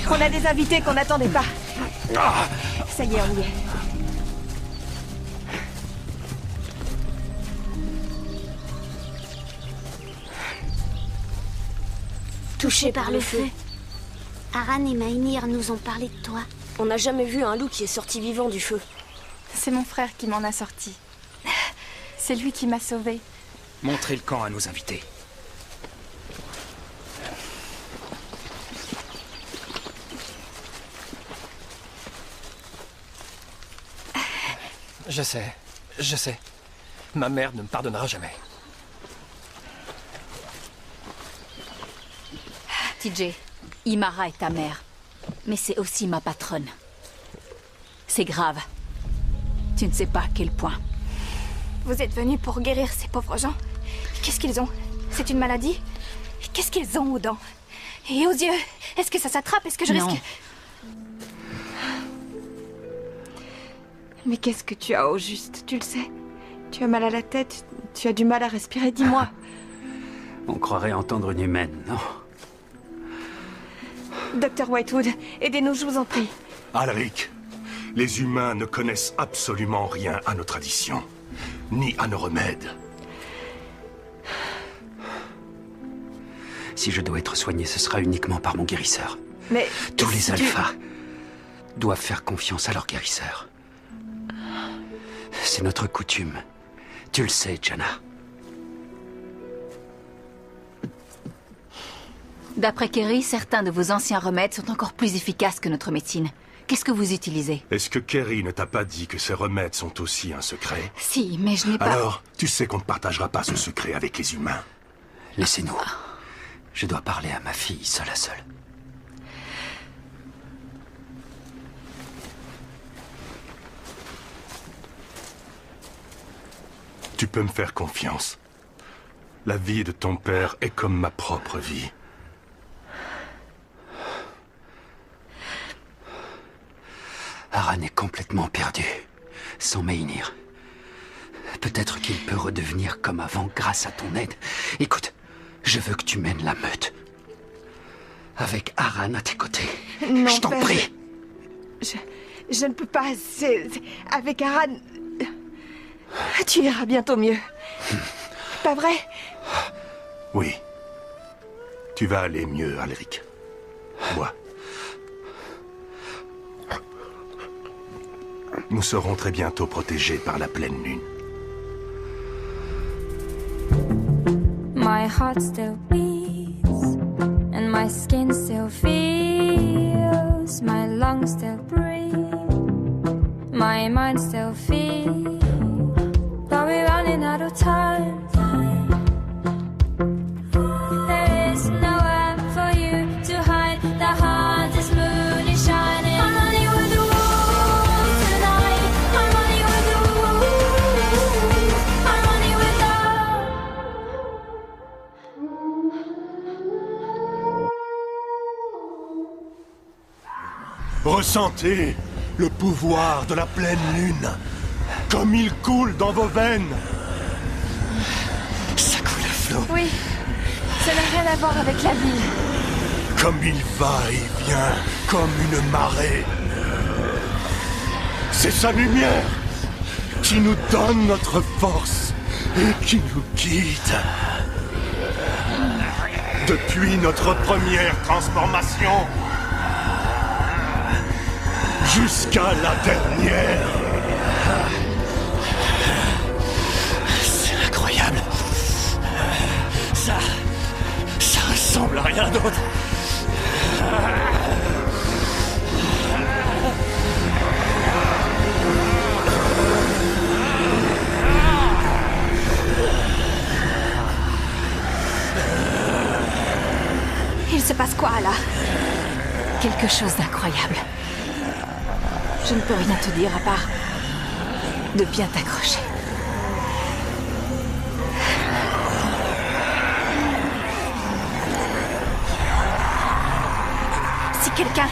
On a des invités qu'on n'attendait pas. Ça y est, on y est. Touché par le feu. Aran et Maïnir nous ont parlé de toi. On n'a jamais vu un loup qui est sorti vivant du feu. C'est mon frère qui m'en a sorti. C'est lui qui m'a sauvée. Montrez le camp à nos invités. Je sais. Ma mère ne me pardonnera jamais. TJ, Imara est ta mère, mais c'est aussi ma patronne. C'est grave. Tu ne sais pas à quel point. Vous êtes venus pour guérir ces pauvres gens. Qu'est-ce qu'ils ont? C'est une maladie? Qu'est-ce qu'ils ont aux dents? Et aux yeux? Est-ce que ça s'attrape? Est-ce que je risque... Mais qu'est-ce que tu as au juste? Tu le sais? Tu as mal à la tête, tu as du mal à respirer, dis-moi. On croirait entendre une humaine, non? Docteur Whitewood, aidez-nous, je vous en prie. Alric, les humains ne connaissent absolument rien à nos traditions, ni à nos remèdes. Si je dois être soigné, ce sera uniquement par mon guérisseur. Mais... Tous les alphas doivent faire confiance à leur guérisseur. C'est notre coutume. Tu le sais, Jana. D'après Kerry, certains de vos anciens remèdes sont encore plus efficaces que notre médecine. Qu'est-ce que vous utilisez? Est-ce que Kerry ne t'a pas dit que ces remèdes sont aussi un secret? Si, mais je n'ai pas... Alors, tu sais qu'on ne partagera pas ce secret avec les humains. Laissez-nous. Je dois parler à ma fille, seule à seule. Tu peux me faire confiance. La vie de ton père est comme ma propre vie. Aran est complètement perdu, sans Maïnir. Peut-être qu'il peut redevenir comme avant grâce à ton aide. Écoute, je veux que tu mènes la meute. Avec Aran à tes côtés. Non, je t'en père, prie. Je ne peux pas... Avec Aran... Tu iras bientôt mieux. Pas vrai? Oui. Tu vas aller mieux, Alric. Bois. Nous serons très bientôt protégés par la pleine lune. My heart still beats and my skin still feels, my lungs still breathe, my mind still feels, but we're running out of time. There is nowhere for you to hide. The hardest moon is shining. I'm running with the wolves tonight. I'm running with the wolves. I'm running with the... Ressentez le pouvoir de la pleine lune, comme il coule dans vos veines. Ça coule à flot. Oui, ça n'a rien à voir avec la vie. Comme il va et vient, comme une marée. C'est sa lumière qui nous donne notre force et qui nous guide. Depuis notre première transformation, jusqu'à la dernière. C'est incroyable. Ça ressemble à rien d'autre. Il se passe quoi, là? Quelque chose d'incroyable. Je ne peux rien te dire à part de bien t'accrocher. Si quelqu'un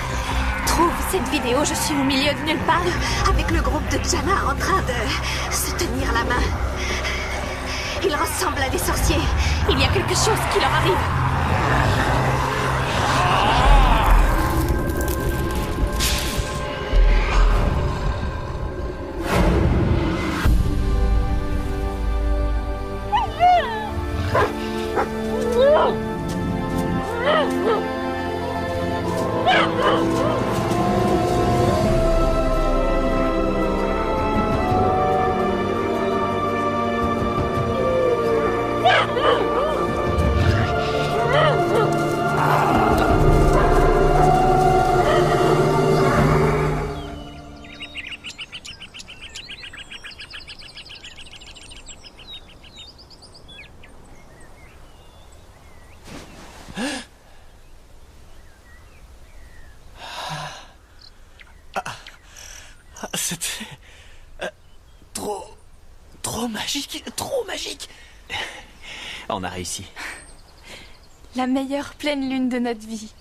trouve cette vidéo, je suis au milieu de nulle part, avec le groupe de Jana en train de se tenir la main. Ils ressemblent à des sorciers. Il y a quelque chose qui leur arrive. C'était... trop magique, trop magique. On a réussi. La meilleure pleine lune de notre vie.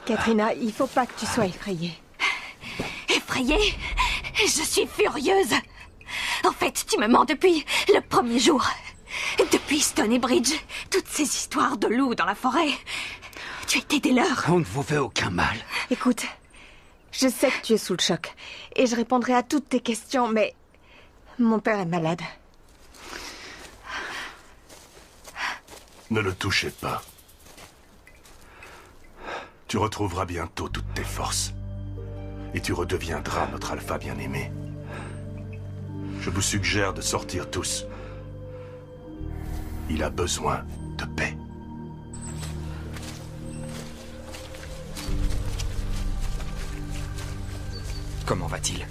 Katrina, il faut pas que tu sois effrayée. Effrayée? Je suis furieuse. En fait, tu me mens depuis le premier jour. Depuis Stony Bridge, toutes ces histoires de loups dans la forêt. Tu étais des leurs. On ne vous fait aucun mal. Écoute, je sais que tu es sous le choc. Et je répondrai à toutes tes questions, mais... Mon père est malade. Ne le touchez pas. Tu retrouveras bientôt toutes tes forces. Et tu redeviendras notre alpha bien-aimé. Je vous suggère de sortir tous. Il a besoin de paix. Comment va-t-il?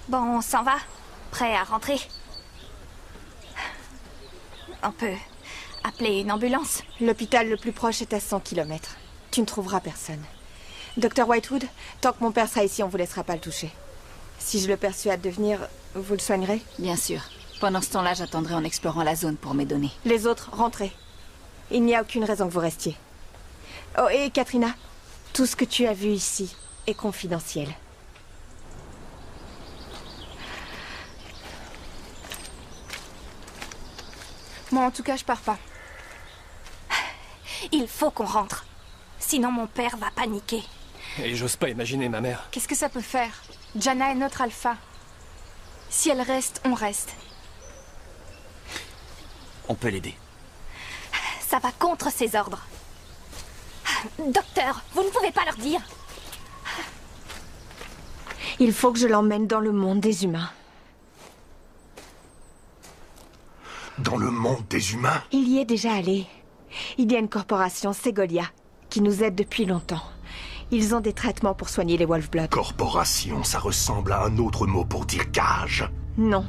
Bon, on s'en va. Prêt à rentrer? On peut appeler une ambulance? L'hôpital le plus proche est à 100 km. Tu ne trouveras personne. Docteur Whitewood, tant que mon père sera ici, on vous laissera pas le toucher. Si je le persuade de venir, vous le soignerez? Bien sûr. Pendant ce temps-là, j'attendrai en explorant la zone pour mes données. Les autres, rentrez. Il n'y a aucune raison que vous restiez. Oh, et Katrina, tout ce que tu as vu ici est confidentiel. Moi, en tout cas, je pars pas. Il faut qu'on rentre. Sinon, mon père va paniquer. Et j'ose pas imaginer ma mère. Qu'est-ce que ça peut faire? Jana est notre alpha. Si elle reste, on reste. On peut l'aider. Ça va contre ses ordres. Docteur, vous ne pouvez pas leur dire. Il faut que je l'emmène dans le monde des humains. Dans le monde des humains? Il y est déjà allé. Il y a une corporation, Segolia, qui nous aide depuis longtemps. Ils ont des traitements pour soigner les Wolf-Blood. Corporation, ça ressemble à un autre mot pour dire cage. Non,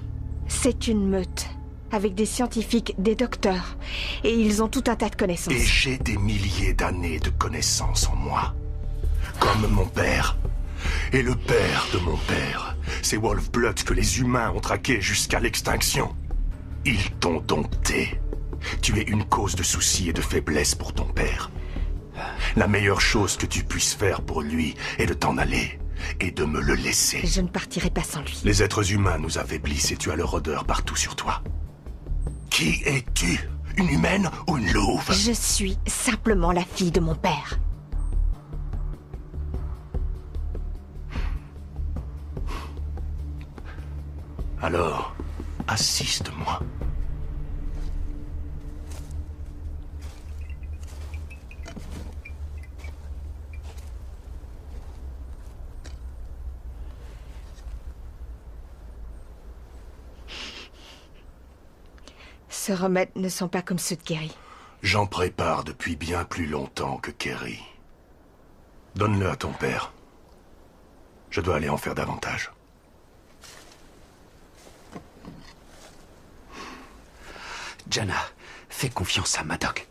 c'est une meute. Avec des scientifiques, des docteurs. Et ils ont tout un tas de connaissances. Et j'ai des milliers d'années de connaissances en moi. Comme mon père. Et le père de mon père. Ces Wolf-Blood que les humains ont traqués jusqu'à l'extinction. Ils t'ont dompté. Tu es une cause de soucis et de faiblesse pour ton père. La meilleure chose que tu puisses faire pour lui est de t'en aller et de me le laisser. Je ne partirai pas sans lui. Les êtres humains nous affaiblissent et tu as leur odeur partout sur toi. Qui es-tu? Une humaine ou une louve? Je suis simplement la fille de mon père. Alors, assiste-moi. Ce remède ne sont pas comme ceux de Kerry. J'en prépare depuis bien plus longtemps que Kerry. Donne-le à ton père. Je dois aller en faire davantage. Jana, fais confiance à Madoc.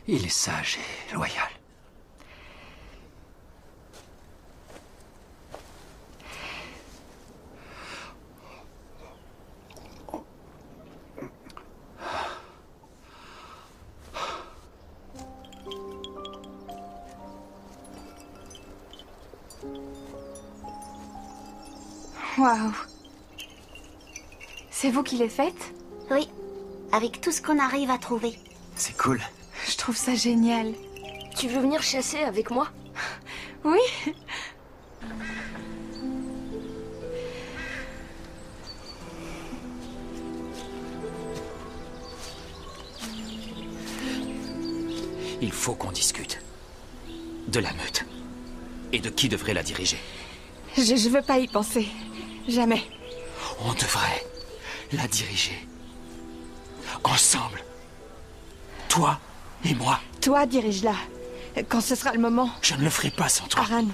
Il est sage et loyal. Waouh. C'est vous qui les faites? Oui, avec tout ce qu'on arrive à trouver. C'est cool. Je trouve ça génial. Tu veux venir chasser avec moi? Oui. Il faut qu'on discute. De la meute. Et de qui devrait la diriger. Je veux pas y penser. Jamais. On devrait la diriger. Ensemble. Toi et moi. Toi, dirige-la. Quand ce sera le moment. Je ne le ferai pas sans toi. Aran,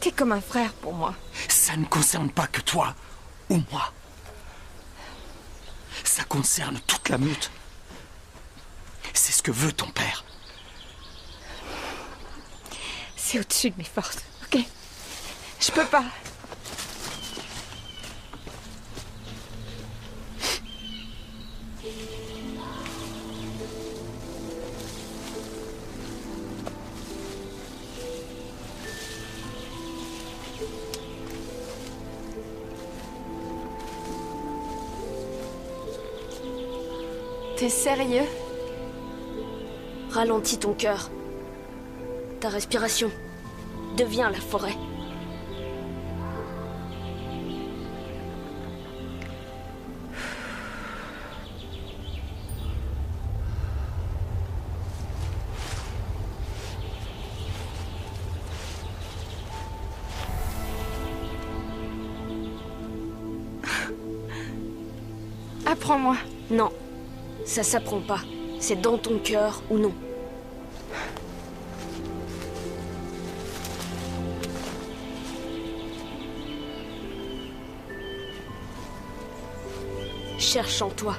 t'es comme un frère pour moi. Ça ne concerne pas que toi ou moi. Ça concerne toute la meute. C'est ce que veut ton père. C'est au-dessus de mes forces, ok? Je peux pas. T'es sérieux? Ralentis ton cœur. Ta respiration. Deviens la forêt. Apprends-moi. Non, ça s'apprend pas. C'est dans ton cœur ou non. Cherche en toi.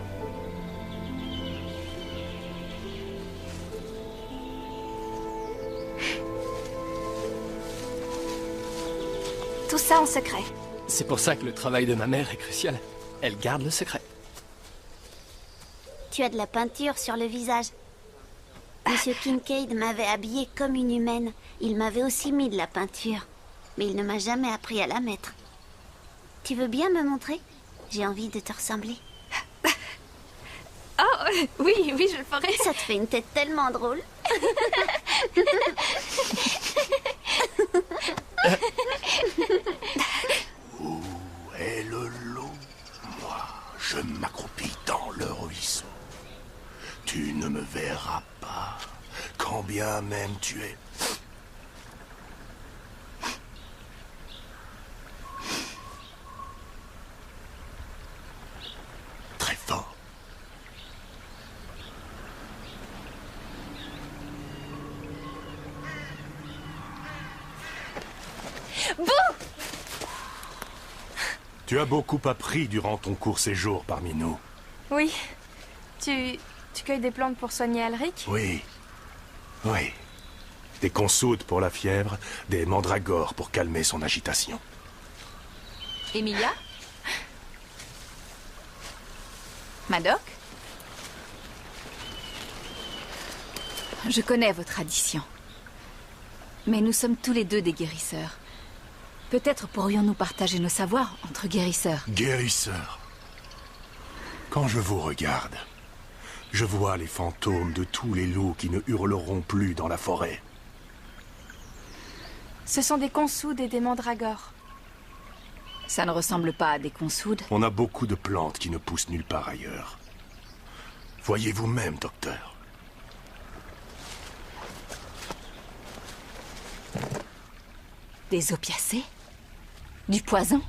Tout ça en secret. C'est pour ça que le travail de ma mère est crucial. Elle garde le secret. Tu as de la peinture sur le visage. Monsieur Kincaid m'avait habillée comme une humaine. Il m'avait aussi mis de la peinture. Mais il ne m'a jamais appris à la mettre. Tu veux bien me montrer? J'ai envie de te ressembler. Oh, oui, je le ferai. Ça te fait une tête tellement drôle. Où est le loup? Moi, je m'accroupis dans le ruisseau. Tu ne me verras pas, quand bien même tu es. Très fort. Tu as beaucoup appris durant ton court séjour parmi nous. Oui. Tu cueilles des plantes pour soigner Alric? Oui. Oui. Des consoudes pour la fièvre, des mandragores pour calmer son agitation. Emilia? Madoc? Je connais vos traditions. Mais nous sommes tous les deux des guérisseurs. Peut-être pourrions-nous partager nos savoirs entre guérisseurs. Guérisseur. Quand je vous regarde, je vois les fantômes de tous les loups qui ne hurleront plus dans la forêt. Ce sont des consoudes et des mandragores. Ça ne ressemble pas à des consoudes. On a beaucoup de plantes qui ne poussent nulle part ailleurs. Voyez vous-même, docteur. Des opiacés? Du poison?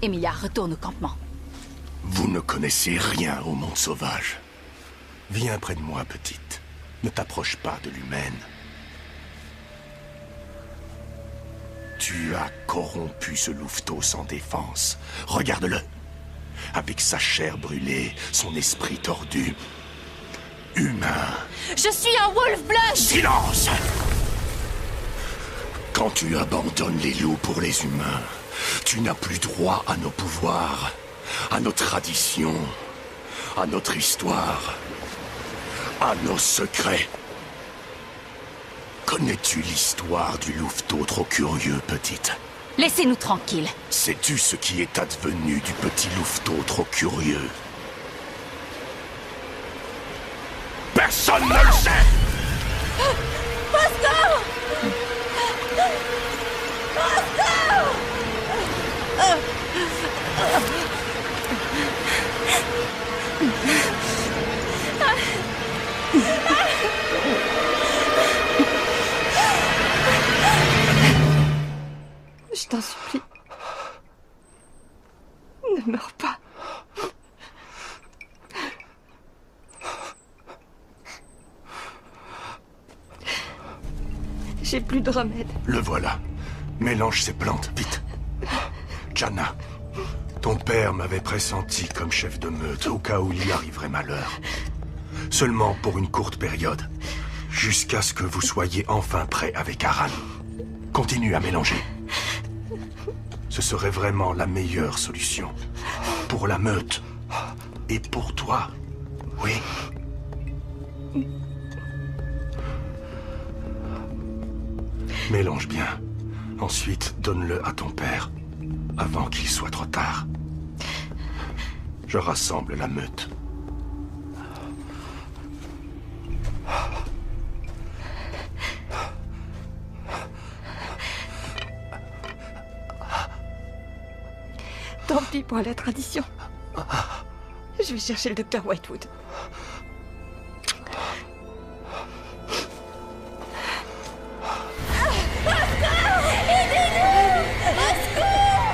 Emilia, retourne au campement. Vous ne connaissez rien au monde sauvage. Viens près de moi, petite. Ne t'approche pas de l'humaine. Tu as corrompu ce louveteau sans défense. Regarde-le. Avec sa chair brûlée, son esprit tordu. Humain. Je suis un Wolf-Blood! Silence! Quand tu abandonnes les loups pour les humains, tu n'as plus droit à nos pouvoirs, à nos traditions, à notre histoire, à nos secrets. Connais-tu l'histoire du louveteau trop curieux, petite? Laissez-nous tranquilles. Sais-tu ce qui est advenu du petit louveteau trop curieux? Personne ne le sait! Oscar! Oscar! Je t'en supplie. Ne meurs pas. J'ai plus de remède. Le voilà. Mélange ces plantes, vite. Jana, ton père m'avait pressenti comme chef de meute au cas où il y arriverait malheur. Seulement pour une courte période. Jusqu'à ce que vous soyez enfin prêt avec Aran. Continue à mélanger. Ce serait vraiment la meilleure solution. Pour la meute. Et pour toi. Oui. Mélange bien. Ensuite, donne-le à ton père. Avant qu'il soit trop tard. Je rassemble la meute. Tant pis pour la tradition. Je vais chercher le docteur Whitewood.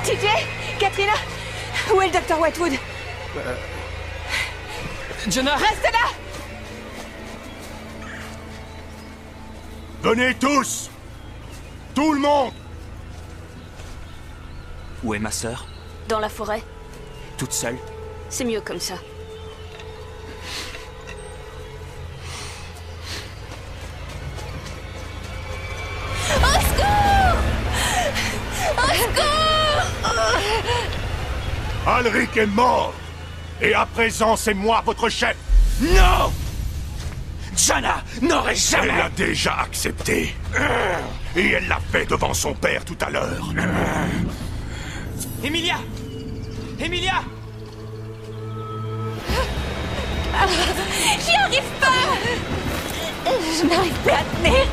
TJ, Katrina, où est le docteur Whitewood? Jana! Reste là! Venez tous! Tout le monde! Où est ma sœur? Dans la forêt. Toute seule? C'est mieux comme ça. Au secours! Au secours! Alric est mort! Et à présent, c'est moi, votre chef! Non! Jana n'aurait jamais... Elle l'a déjà accepté. Et elle l'a fait devant son père tout à l'heure. Emilia! Emilia! J'y arrive pas! Je n'arrive plus à tenir!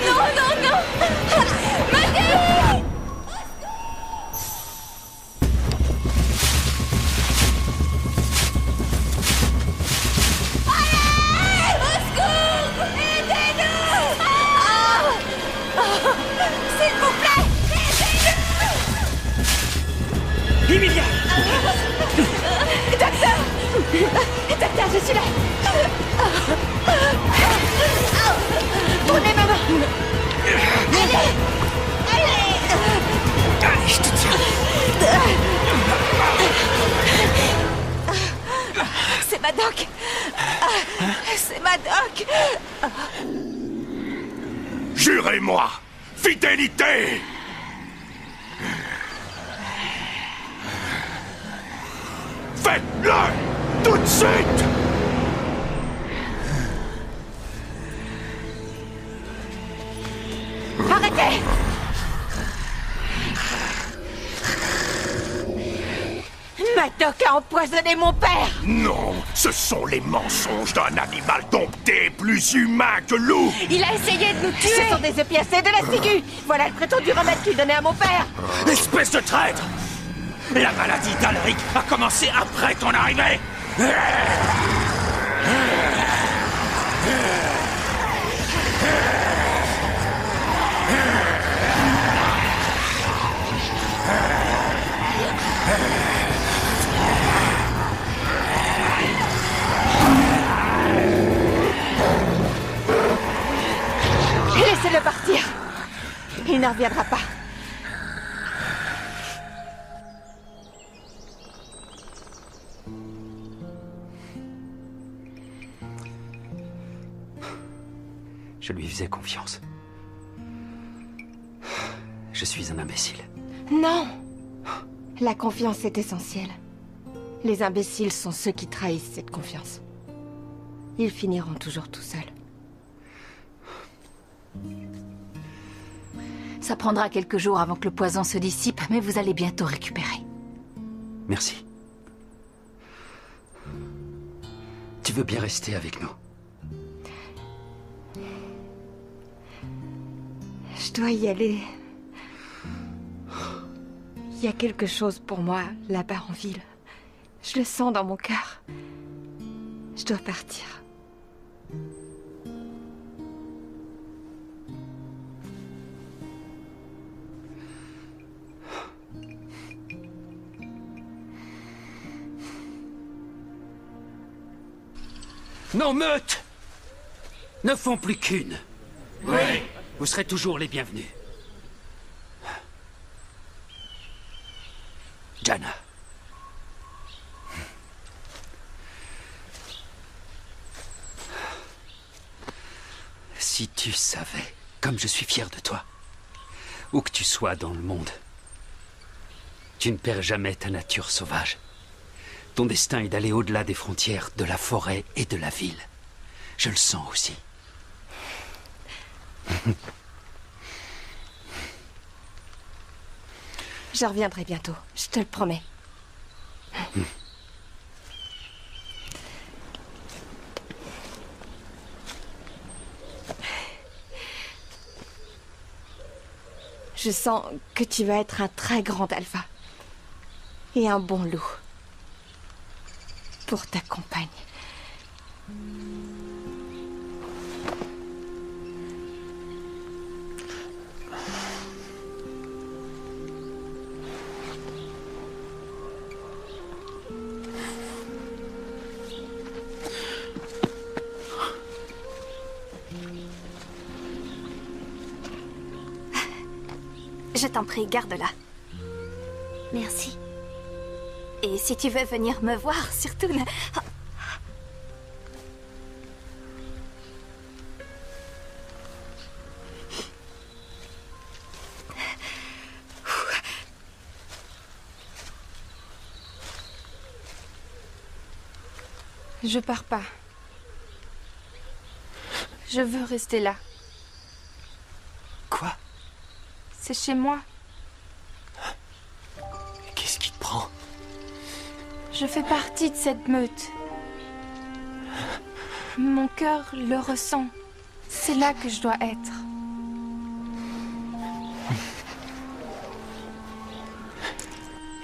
Non, non, non! Maggie! Allez! Au secours! Aidez-nous! S'il vous plaît! Aidez-nous! Emilia! Docteur! Docteur, je suis là! Prenez ma main! Allez! Allez, je te tiens. C'est Madoc! C'est Madoc! Jurez-moi! Fidélité! Faites-le! Tout de suite! Arrêtez! Madoc a empoisonné mon père! Non, ce sont les mensonges d'un animal dompté, plus humain que loup! Il a essayé de nous tuer! Ce sont des opiacés de la ciguë! Voilà le prétendu remède qu'il donnait à mon père! Espèce de traître! La maladie d'Alric a commencé après ton arrivée! Laissez-le partir! Il ne reviendra pas. Je lui faisais confiance. Je suis un imbécile. Non! La confiance est essentielle. Les imbéciles sont ceux qui trahissent cette confiance. Ils finiront toujours tout seuls. Ça prendra quelques jours avant que le poison se dissipe, mais vous allez bientôt récupérer. Merci. Tu veux bien rester avec nous? Je dois y aller. Il y a quelque chose pour moi là-bas en ville. Je le sens dans mon cœur. Je dois partir. Nos meutes ne font plus qu'une. Oui. Vous serez toujours les bienvenus. Jana. Si tu savais comme je suis fier de toi, où que tu sois dans le monde, tu ne perds jamais ta nature sauvage. Ton destin est d'aller au-delà des frontières de la forêt et de la ville. Je le sens aussi. Je reviendrai bientôt, je te le promets. Je sens que tu vas être un très grand alpha. Et un bon loup. Pour ta compagne. Je t'en prie, garde-la. Merci. Et si tu veux venir me voir, surtout... Je pars pas. Je veux rester là. Quoi? C'est chez moi. Qu'est-ce qui te prend? Je fais partie de cette meute. Mon cœur le ressent. C'est là que je dois être.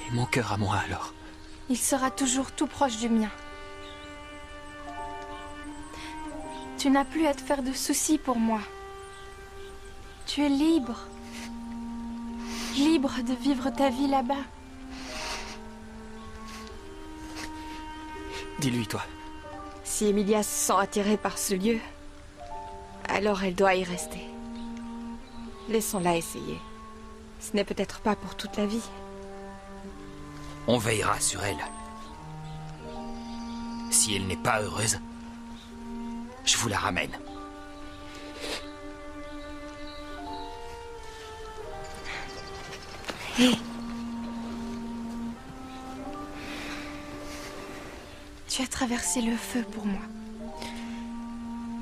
Et mon cœur à moi alors? Il sera toujours tout proche du mien. Tu n'as plus à te faire de soucis pour moi. Tu es libre. Libre de vivre ta vie là-bas. Dis-lui, toi. Si Emilia se sent attirée par ce lieu, alors elle doit y rester. Laissons-la essayer. Ce n'est peut-être pas pour toute la vie. On veillera sur elle. Si elle n'est pas heureuse, je vous la ramène. Hé. Tu as traversé le feu pour moi.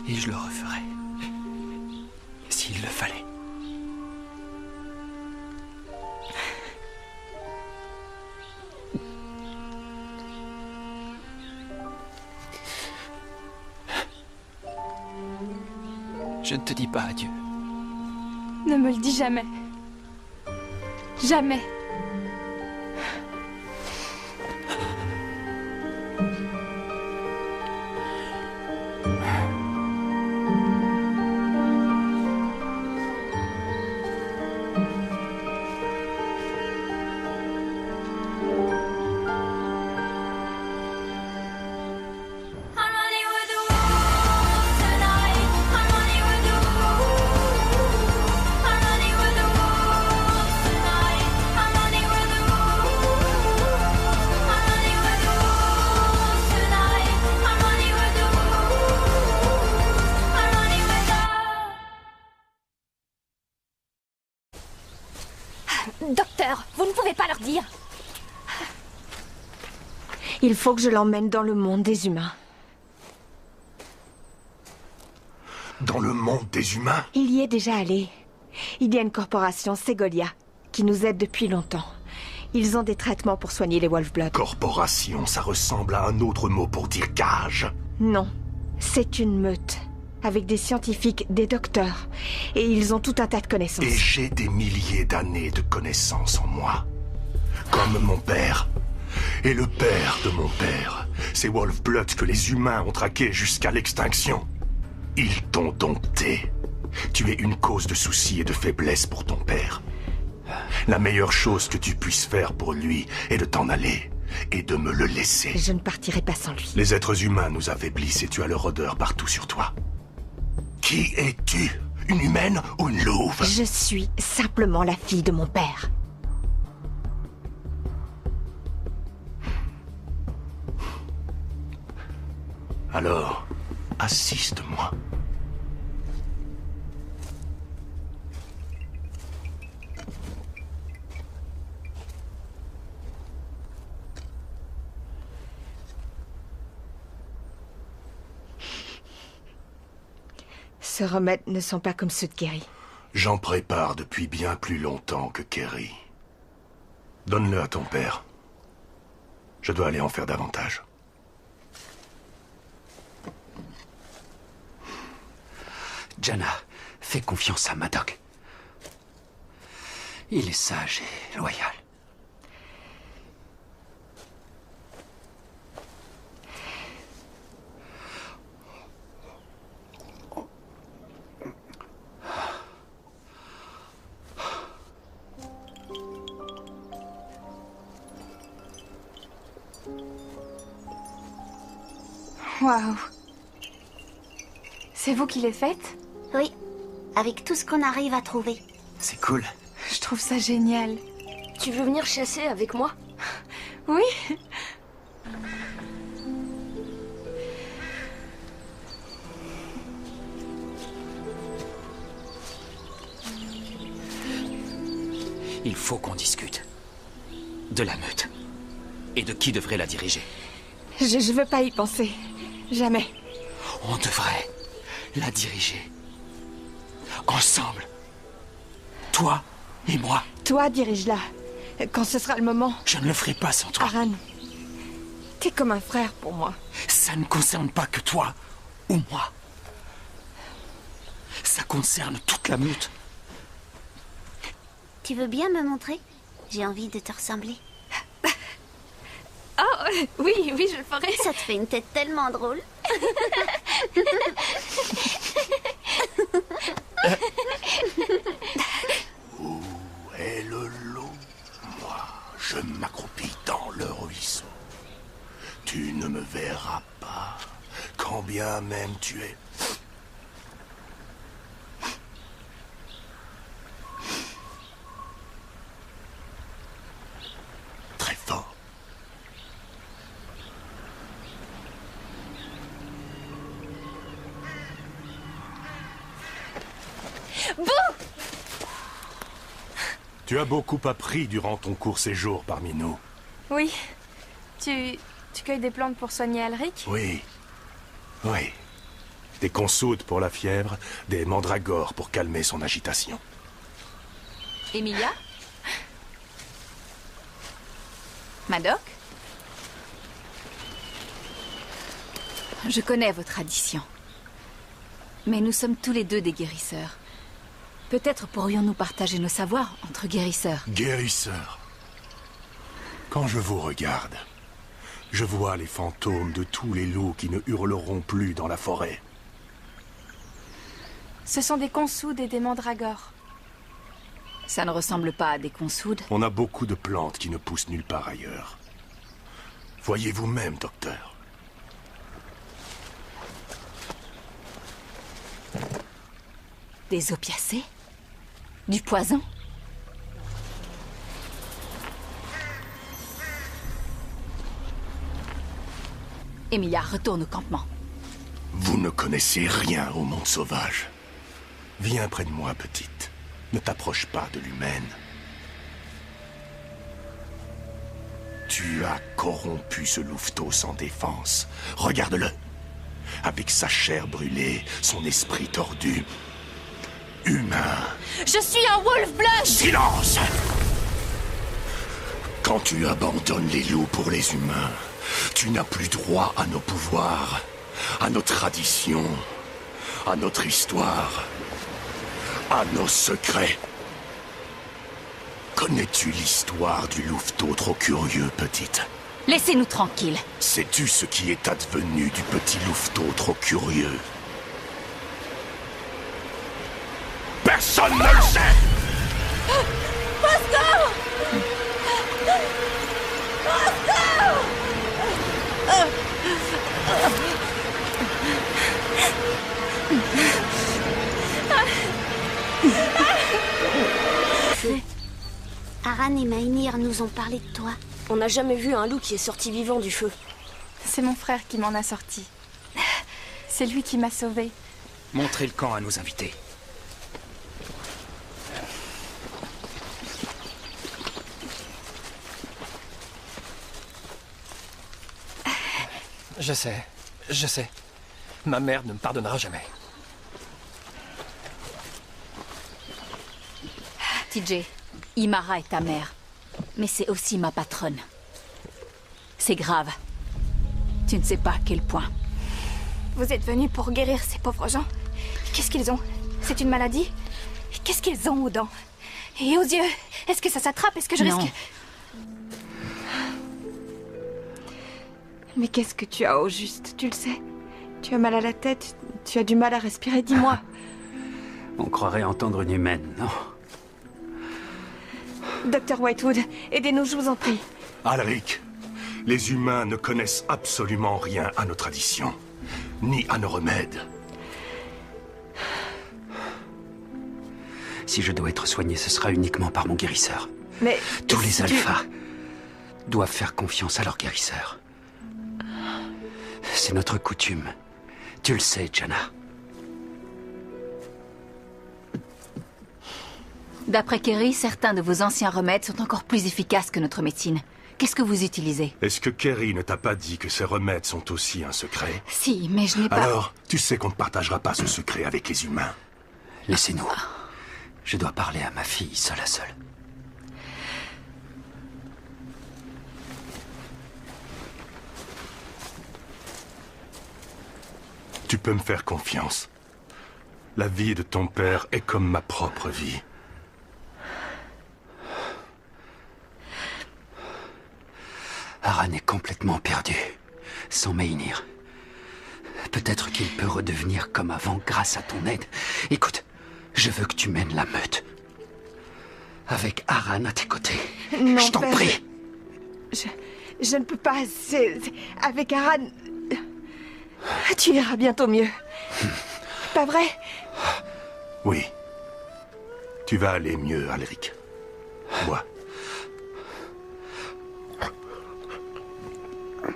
Et je le referai. S'il le fallait. Je ne te dis pas adieu. Ne me le dis jamais. Jamais. Docteur, vous ne pouvez pas leur dire. Il faut que je l'emmène dans le monde des humains. Dans le monde des humains? Il y est déjà allé. Il y a une corporation, Segolia, qui nous aide depuis longtemps. Ils ont des traitements pour soigner les Wolf-Blood. Corporation, ça ressemble à un autre mot pour dire cage. Non, c'est une meute. Avec des scientifiques, des docteurs. Et ils ont tout un tas de connaissances. Et j'ai des milliers d'années de connaissances en moi. Comme mon père. Et le père de mon père. Ces Wolf-Blood que les humains ont traqués jusqu'à l'extinction. Ils t'ont dompté. Tu es une cause de soucis et de faiblesse pour ton père. La meilleure chose que tu puisses faire pour lui est de t'en aller et de me le laisser. Je ne partirai pas sans lui. Les êtres humains nous affaiblissent et tu as leur odeur partout sur toi. Qui es-tu? Une humaine ou une louve? Je suis simplement la fille de mon père. Alors, assiste-moi. Ces remèdes ne sont pas comme ceux de Kerry. J'en prépare depuis bien plus longtemps que Kerry. Donne-le à ton père. Je dois aller en faire davantage. Jana, fais confiance à Madoc. Il est sage et loyal. Waouh. C'est vous qui les faites? Oui, avec tout ce qu'on arrive à trouver. C'est cool. Je trouve ça génial. Tu veux venir chasser avec moi? Oui. Il faut qu'on discute. De la meute. Et de qui devrait la diriger. Je veux pas y penser. Jamais. On devrait la diriger. Ensemble. Toi et moi. Toi, dirige-la. Quand ce sera le moment. Je ne le ferai pas sans toi. Aran, t'es comme un frère pour moi. Ça ne concerne pas que toi ou moi. Ça concerne toute la meute. Tu veux bien me montrer? J'ai envie de te ressembler. Oh, oui, oui, je le ferai. Ça te fait une tête tellement drôle. Où est le loup? Moi, je m'accroupis dans le ruisseau. Tu ne me verras pas, quand bien même tu es. Très fort. Bouh! Tu as beaucoup appris durant ton court séjour parmi nous. Oui. Tu cueilles des plantes pour soigner Alric? Oui. Oui. Des consoudes pour la fièvre, des mandragores pour calmer son agitation. Emilia? Madoc? Je connais vos traditions. Mais nous sommes tous les deux des guérisseurs. Peut-être pourrions-nous partager nos savoirs entre guérisseurs. Guérisseurs. Quand je vous regarde, je vois les fantômes de tous les loups qui ne hurleront plus dans la forêt. Ce sont des consoudes et des mandragores. Ça ne ressemble pas à des consoudes. On a beaucoup de plantes qui ne poussent nulle part ailleurs. Voyez vous-même, docteur. Des opiacés? Du poison? Emilia, retourne au campement. Vous ne connaissez rien au monde sauvage. Viens près de moi, petite. Ne t'approche pas de l'humaine. Tu as corrompu ce louveteau sans défense. Regarde-le. Avec sa chair brûlée, son esprit tordu. humain. Je suis un Wolf-Blood! Silence! Quand tu abandonnes les loups pour les humains, tu n'as plus droit à nos pouvoirs, à nos traditions, à notre histoire, à nos secrets. Connais-tu l'histoire du louveteau trop curieux, petite? Laissez-nous tranquilles. Sais-tu ce qui est advenu du petit louveteau trop curieux? Personne ne le sait! Pascal! Aran et Meinhir nous ont parlé de toi. On n'a jamais vu un loup qui est sorti vivant du feu. C'est mon frère qui m'en a sorti. C'est lui qui m'a sauvée. Montrez le camp à nos invités. Je sais. Ma mère ne me pardonnera jamais. TJ, Imara est ta mère. Mais c'est aussi ma patronne. C'est grave. Tu ne sais pas à quel point. Vous êtes venus pour guérir ces pauvres gens. Qu'est-ce qu'ils ont? C'est une maladie? Qu'est-ce qu'ils ont aux dents? Et aux yeux? Est-ce que ça s'attrape? Est-ce que je risque... Mais qu'est-ce que tu as au juste? Tu le sais. Tu as mal à la tête. Tu as du mal à respirer. Dis-moi. On croirait entendre une humaine, non? Dr. Whitewood, aidez-nous, je vous en prie. Alric, les humains ne connaissent absolument rien à nos traditions, ni à nos remèdes. Si je dois être soigné, ce sera uniquement par mon guérisseur. Mais... Tous les alphas doivent faire confiance à leur guérisseur. C'est notre coutume. Tu le sais, Jana. D'après Kerry, certains de vos anciens remèdes sont encore plus efficaces que notre médecine. Qu'est-ce que vous utilisez? Est-ce que Kerry ne t'a pas dit que ces remèdes sont aussi un secret? Si, mais je n'ai pas... Alors, tu sais qu'on ne partagera pas ce secret avec les humains. Laissez-nous. Je dois parler à ma fille, seule à seule. Tu peux me faire confiance. La vie de ton père est comme ma propre vie. Aran est complètement perdu, sans Meinhir. Peut-être qu'il peut redevenir comme avant grâce à ton aide. Écoute, je veux que tu mènes la meute. Avec Aran à tes côtés. Non, je t'en père, prie. Je ne peux pas. Avec Aran... Tu iras bientôt mieux. Pas vrai? Oui. Tu vas aller mieux, Alric. Bois.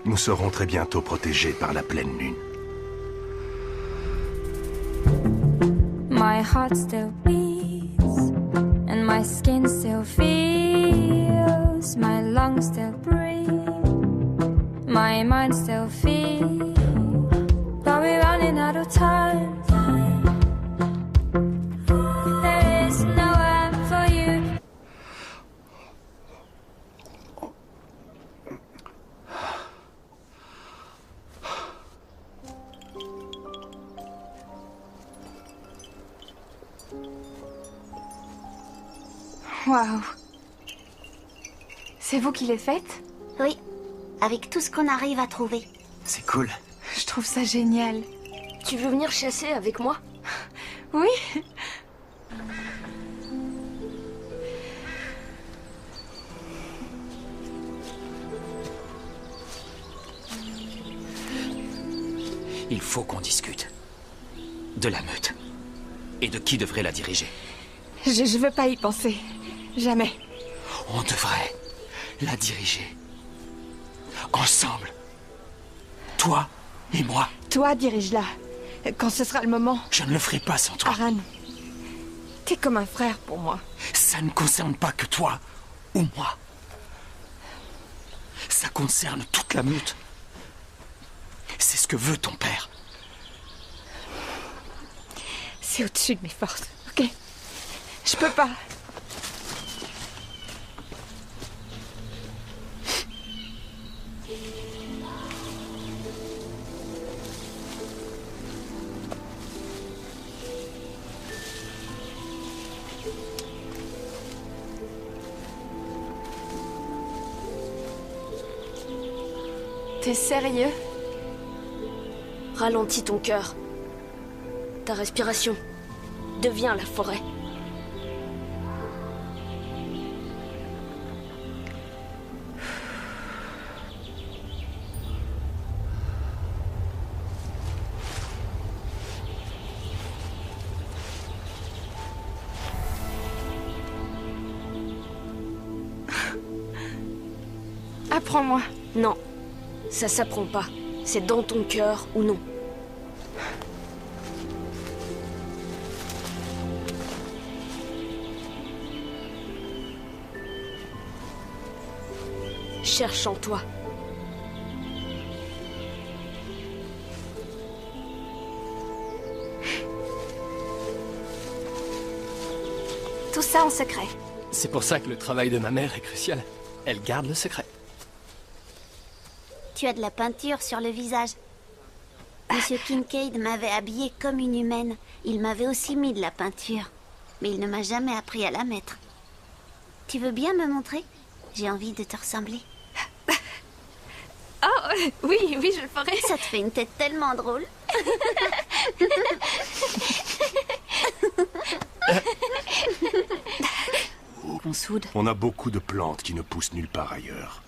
Nous serons très bientôt protégés par la pleine lune. My heart still beats, and my skin still feels, my lungs still breathe, my mind still feels, but we're running out of time. There is no end for you. Waouh. C'est vous qui les faites? Oui, avec tout ce qu'on arrive à trouver. C'est cool. Je trouve ça génial. Tu veux venir chasser avec moi? Oui. Il faut qu'on discute. De la meute. Et de qui devrait la diriger. Je veux pas y penser. Jamais. On devrait la diriger. Ensemble. Toi et moi. Toi, dirige-la. Quand ce sera le moment. Je ne le ferai pas sans toi. Aran, t'es comme un frère pour moi. Ça ne concerne pas que toi ou moi. Ça concerne toute la meute. C'est ce que veut ton père. C'est au-dessus de mes forces, ok? Je peux pas. T'es sérieux? Ralentis ton cœur. Ta respiration. Deviens la forêt. Apprends-moi. Non, ça s'apprend pas. C'est dans ton cœur ou non. Cherche en toi. Tout ça en secret. C'est pour ça que le travail de ma mère est crucial. Elle garde le secret. Tu as de la peinture sur le visage. Monsieur Kincaid m'avait habillée comme une humaine. Il m'avait aussi mis de la peinture. Mais il ne m'a jamais appris à la mettre. Tu veux bien me montrer? J'ai envie de te ressembler. Oh, oui, je le ferai. Ça te fait une tête tellement drôle. On soude. On a beaucoup de plantes qui ne poussent nulle part ailleurs.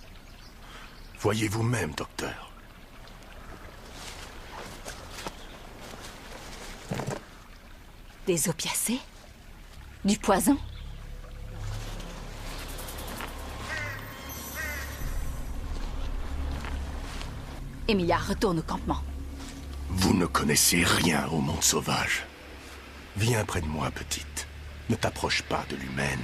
Voyez vous-même, docteur. Des opiacés? Du poison? Emilia, retourne au campement. Vous ne connaissez rien au monde sauvage. Viens près de moi, petite. Ne t'approche pas de l'humaine.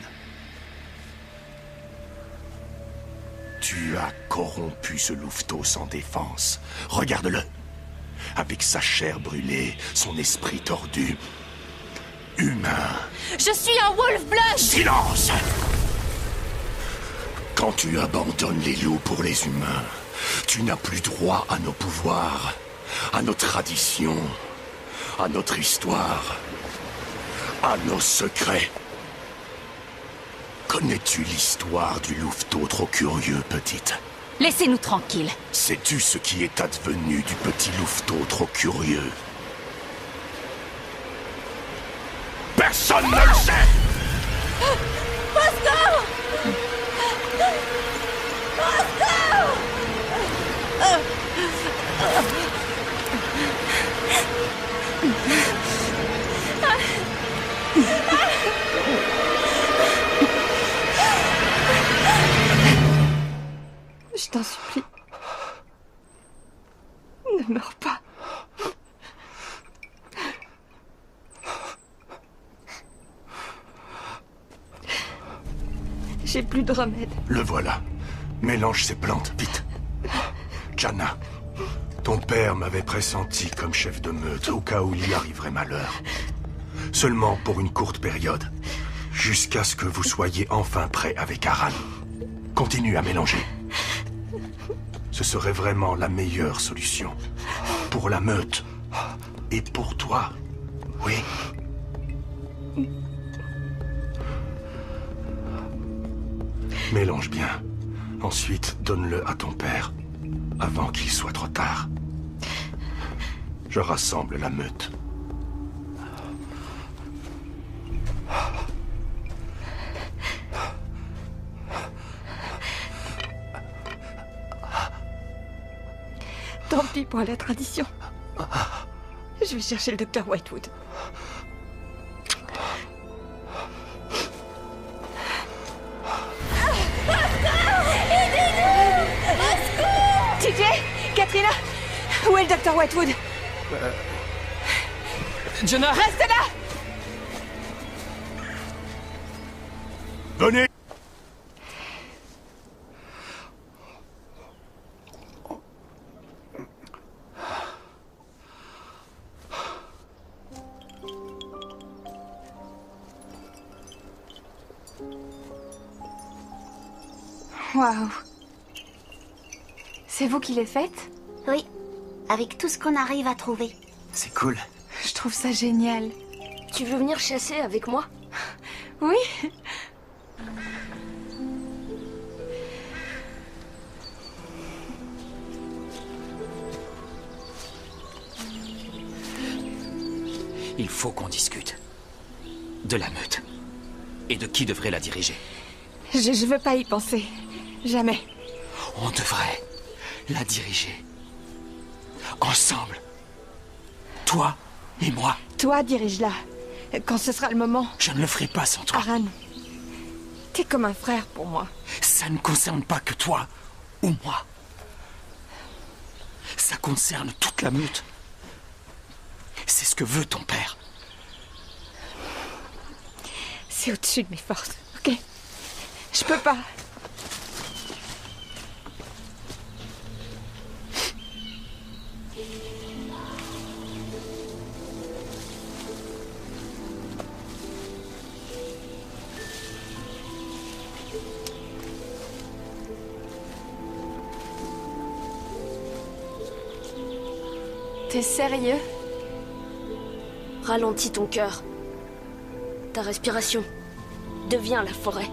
Tu as corrompu ce louveteau sans défense. Regarde-le. Avec sa chair brûlée, son esprit tordu. Humain. Je suis un Wolf-Blood! Silence! Quand tu abandonnes les loups pour les humains, tu n'as plus droit à nos pouvoirs, à nos traditions, à notre histoire, à nos secrets. Connais-tu l'histoire du louveteau trop curieux, petite? Laissez-nous tranquilles. Sais-tu ce qui est advenu du petit louveteau trop curieux? Personne ne le sait! Pascal! Je t'en supplie. Ne meurs pas. J'ai plus de remède. Le voilà. Mélange ces plantes, vite. Jana, ton père m'avait pressenti comme chef de meute au cas où il y arriverait malheur. Seulement pour une courte période. Jusqu'à ce que vous soyez enfin prêt avec Aran. Continue à mélanger. Ce serait vraiment la meilleure solution. Pour la meute. Et pour toi. Oui. Mélange bien. Ensuite, donne-le à ton père. Avant qu'il soit trop tard. Je rassemble la meute. Tant pis pour la tradition. Je vais chercher le docteur Whitewood. TJ, Katrina, où est le docteur Whitewood? Jonah! Reste là! Venez! Waouh. C'est vous qui les faites? Oui, avec tout ce qu'on arrive à trouver. C'est cool. Je trouve ça génial. Tu veux venir chasser avec moi? Oui. Il faut qu'on discute. De la meute. Et de qui devrait la diriger. Je veux pas y penser. Jamais. On devrait la diriger. Ensemble. Toi et moi. Toi, dirige-la. Quand ce sera le moment. Je ne le ferai pas sans toi. Aran, t'es comme un frère pour moi. Ça ne concerne pas que toi ou moi. Ça concerne toute la meute. C'est ce que veut ton père. C'est au-dessus de mes forces, ok? Je peux pas. T'es sérieux? Ralentis ton cœur. Ta respiration. Deviens la forêt.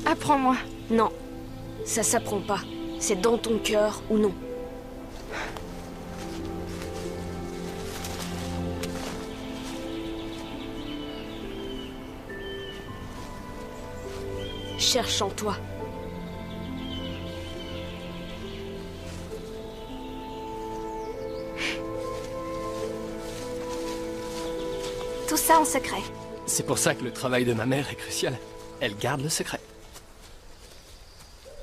Apprends-moi. Non, ça s'apprend pas. C'est dans ton cœur ou non. Cherche en toi. Tout ça en secret. C'est pour ça que le travail de ma mère est crucial. Elle garde le secret.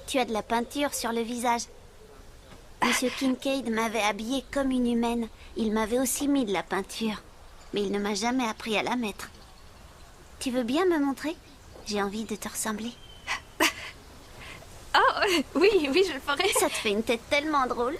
Tu as de la peinture sur le visage. Monsieur Kincaid m'avait habillée comme une humaine. Il m'avait aussi mis de la peinture. Mais il ne m'a jamais appris à la mettre. Tu veux bien me montrer? J'ai envie de te ressembler. Oh, oui, je le ferai. Ça te fait une tête tellement drôle.